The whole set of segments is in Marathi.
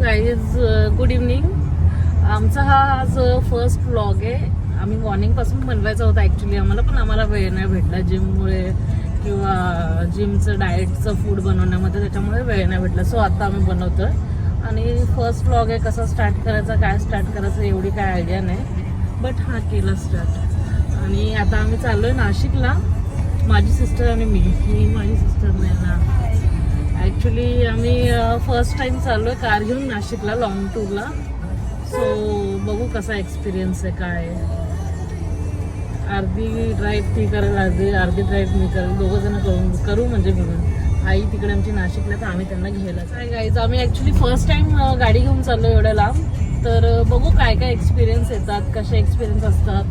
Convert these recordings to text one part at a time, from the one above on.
Guys, good evening. आमचा हा आज फर्स्ट व्लॉग आहे. आम्ही मॉर्निंगपासून बनवायचा होता ॲक्च्युली आम्हाला, पण आम्हाला वेळ नाही भेटला जिममुळे किंवा जिमचं डाएटचं फूड बनवण्यामध्ये, त्याच्यामुळे वेळ नाही भेटला. सो आता आम्ही बनवतोय आणि फर्स्ट व्लॉग आहे. कसं स्टार्ट करायचं, काय स्टार्ट करायचं एवढी काय आयडिया नाही, बट हा केलं स्टार्ट. आणि आता आम्ही चाललो आहे नाशिकला, माझी सिस्टर आणि मी. ही माझी सिस्टर नाही ना, ॲक्च्युली आम्ही फर्स्ट टाइम चाललो आहे कार घेऊन नाशिकला लॉंग टूरला. सो बघू कसा एक्सपिरियन्स आहे, काय आहे. अर्धी ड्राईव्ह ती करेल, अर्धी ड्राईव्ह मी करेल, दोघं जण करू म्हणजे मिळून. आई तिकडे आमची नाशिकला, तर आम्ही त्यांना घ्यायला काय गाईज. आम्ही ॲक्च्युली फर्स्ट टाइम गाडी घेऊन चाललो एवढ्या लांब, तर बघू काय काय एक्सपिरियन्स येतात, कसे एक्सपिरियन्स असतात.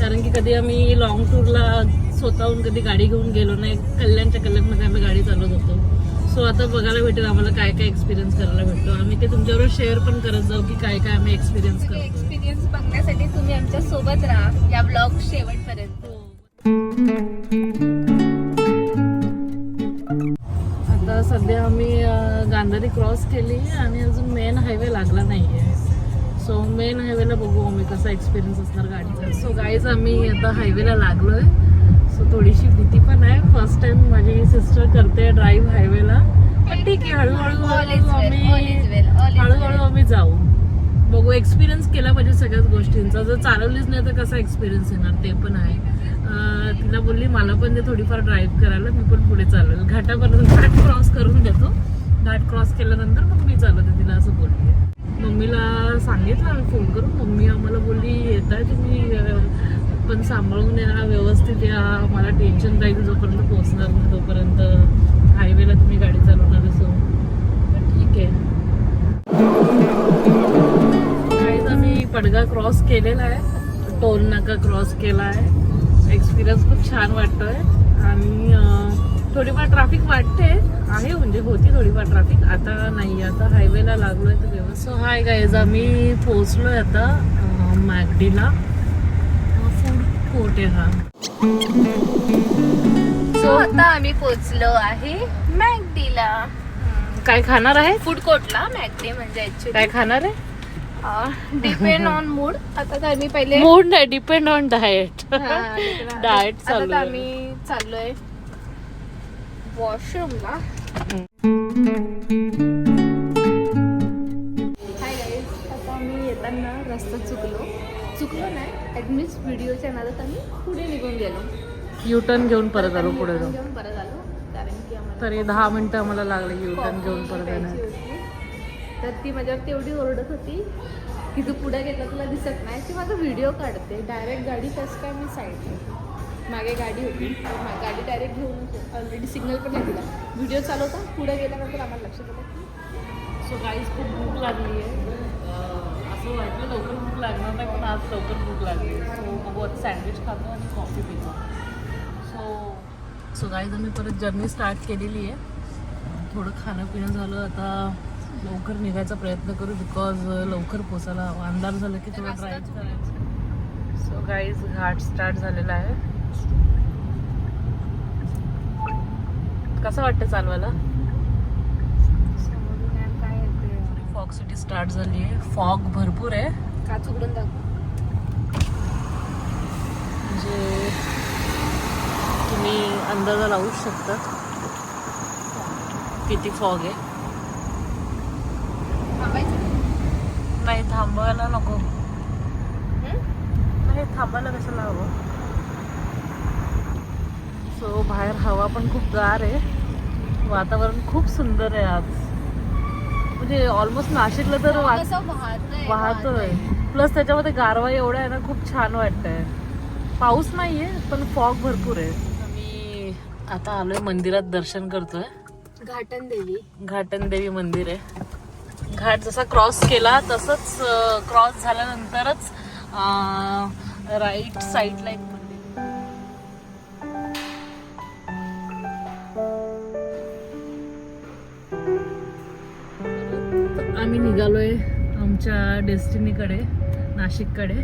कारण की कधी आम्ही लॉंग टूरला स्वतःहून कधी गाडी घेऊन गेलो नाही. कल्याणच्या कल्याणमध्ये आम्ही गाडी चालवत होतो. सो आता बघायला भेटेल आम्हाला काय काय एक्सपिरियन्स करायला भेटतो. आम्ही ते तुमच्याबरोबर शेअर पण करत जाऊ की काय काय आम्ही एक्सपिरियन्स करतो. एक्सपिरियन्स बघण्यासाठी तुम्ही आमच्या सोबत राहा या ब्लॉग शेवटपर्यंत. आता सध्या आम्ही गांधारी क्रॉस केली आणि अजून मेन हायवे लागला नाहीये. सो मेन हायवेला बघू आम्ही कसा एक्सपिरियन्स असणार गाडीचा. सो गाईज, आम्ही आता हायवेला लागलोय. सो थोडीशी भीती पण आहे. फर्स्ट टाइम माझी सिस्टर करते ड्राईव्ह हायवेला, पण ठीक आहे, हळूहळू आम्ही जाऊ. बघू, एक्सपिरियन्स केला पाहिजे सगळ्याच गोष्टींचा. जर चालवलीच नाही तर कसा एक्सपिरियन्स येणार, ते पण आहे. तिला बोलली मला पण ते थोडीफार ड्राईव्ह करायला, मी पण पुढे चालवेल. घाटापर्यंत घाट क्रॉस करून देतो, घाट क्रॉस केल्यानंतर मग मी चालवते, तिला असं बोलली. मम्मीला सांगितलं आम्ही फोन करून. मम्मी आम्हाला बोलली येत आहे तुम्ही, पण सांभाळून या, व्यवस्थित या, मला टेन्शन राहील जोपर्यंत पोहोचणार नाही तोपर्यंत हायवेला तुम्ही गाडी चालवणार. असो ठीक आहे. काहीच आम्ही पडगा क्रॉस केलेला आहे, टोल नाका क्रॉस केला आहे. एक्सपिरियन्स खूप छान वाटतोय आणि थोडीफार ट्रॅफिक वाटते आहे, म्हणजे होती थोडीफार ट्रॅफिक, आता नाही. आता हायवेला लागलोय तर व्यवस्थित. सो हाय गाईज, आम्ही पोहोचलोय आता मॅकडीला. फूड कोर्ट आहे हा. सो आता आम्ही पोहोचलो आहे मॅकडीला. काय खाणार आहे? फूड कोर्टला. मॅकडी म्हणजे ऍक्च्युली काय खाणार आहे? Depend on mood. आता तर आम्ही पहिले मूड नाही, डिपेंड ऑन डाएट. डाएट चालू आहे. आम्ही चाललोय वॉशरूमला. हाय गाईज, आता आम्ही येताना रस्ता चुकलो नाही, ॲडमिट व्हिडिओच्या नादात आम्ही पुढे निघून गेलो. युटर्न घेऊन परत आलो पुढे जाऊन. घेऊन परत आलो कारण की आम्हाला तरी 10 मिनिटं आम्हाला लागले युटर्न घेऊन परत प्यायची येण्यात. होती. तर ती माझ्यावरती एवढी ओरडत होती की तू पुढे गेला तुला दिसत नाही. ती माझा व्हिडिओ काढते. डायरेक्ट गाडी कसं काय मी साईडला, मागे गाडी होती, गाडी डायरेक्ट घेऊन ऑलरेडी सिग्नल पण नाही दिला. व्हिडिओ चालवता पुढे गेल्यानंतर आम्हाला लक्षात आलं की सो गाईज, खूप भूक लागली आहे. असं वाटलं लवकर भूक लागणार नाही, पण आज लवकर भूक लागली. सो बघू, आता सँडविच खातो आणि कॉफी पितो. सो गाईज, आम्ही परत जर्नी स्टार्ट केलेली आहे. थोडं खाणं पिणं झालं, आता लवकर निघायचा प्रयत्न करू, बिकॉज लवकर पोचायला हवा. अंधार झालं की थोडं ड्राईव्ह करायचं. सो गाईज, घाट स्टार्ट झालेला आहे. कसं वाटतं चालवायला? काय येते. फॉग सिटी स्टार्ट झाली आहे. फॉग भरपूर आहे, काच उघडून दाखव. म्हणजे तुम्ही अंदाजा लावू शकता किती फॉग आहे. नाही थांबायला नको, नाही थांबायला कशाला हवं. सो बाहेर हवा पण खूप गार आहे, वातावरण खूप सुंदर आहे आज. म्हणजे ऑलमोस्ट नाशिकला तर वाहतोय. प्लस त्याच्यामध्ये गारवा एवढा आहे ना, खूप छान वाटतंय. पाऊस नाहीये पण फॉग भरपूर आहे. आम्ही आता आलोय मंदिरात, दर्शन करतोय. घाटन देवी मंदिर आहे. घाट जसा क्रॉस केला तसंच क्रॉस झाल्यानंतरच राईट साईडला एक मंदिर. आम्ही निघालोय आमच्या डेस्टिनीकडे, नाशिककडे.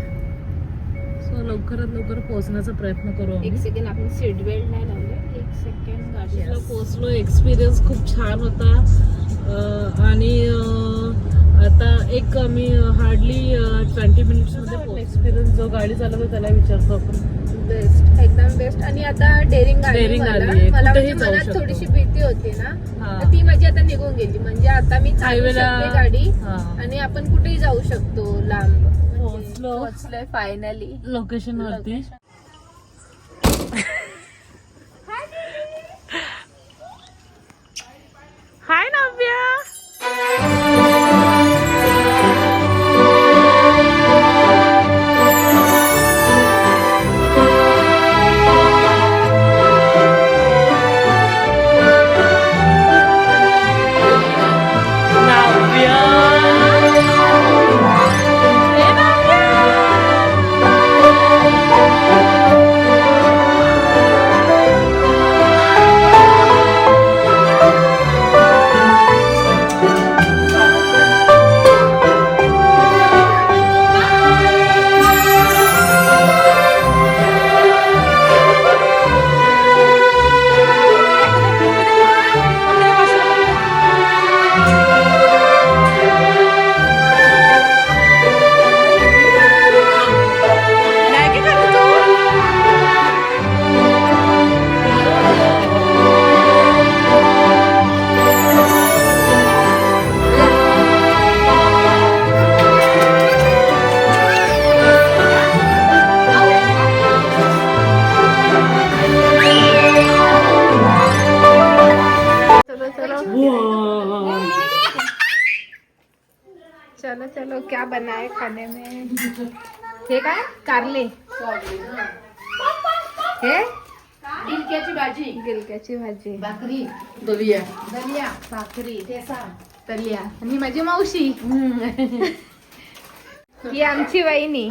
सो लवकरात लवकर पोहोचण्याचा प्रयत्न करू. एक सेकंड, आपण सीट बेल्ट नाही लावले. एक सेकंड. नाशिकला पोहोचलो. एक्सपिरियन्स खूप छान होता आणि आता आम्ही हार्डली 20 मिनिट्समध्ये एक्सपिरियन्स जो गाडी चालवतो त्याला विचारतो आपण. बेस्ट, एकदम बेस्ट. आणि आता डेअरिंग Daring मला आलीये. मला कुठेही म्हणजे जाऊ मनात शकतो. थोडीशी भीती होती ना, हा. तर ती माझी आता निघून गेली. म्हणजे आता मी चालवू हायवेला शकते गाडी हा. आणि आपण कुठेही जाऊ शकतो लांब. पोहोचलो. पोहोचलोय फायनली लोकेशन वरती. हाय नव्या. चलो चलो, क्या बना है खाने में? हे काय कारले, हे गिलक्याची भाजी, गिलक्याची भाजी, भाकरी, दलिया, दलिया, भाकरी, ठेचा. दलिया. आणि माझी मावशी ही आमची वहिनी.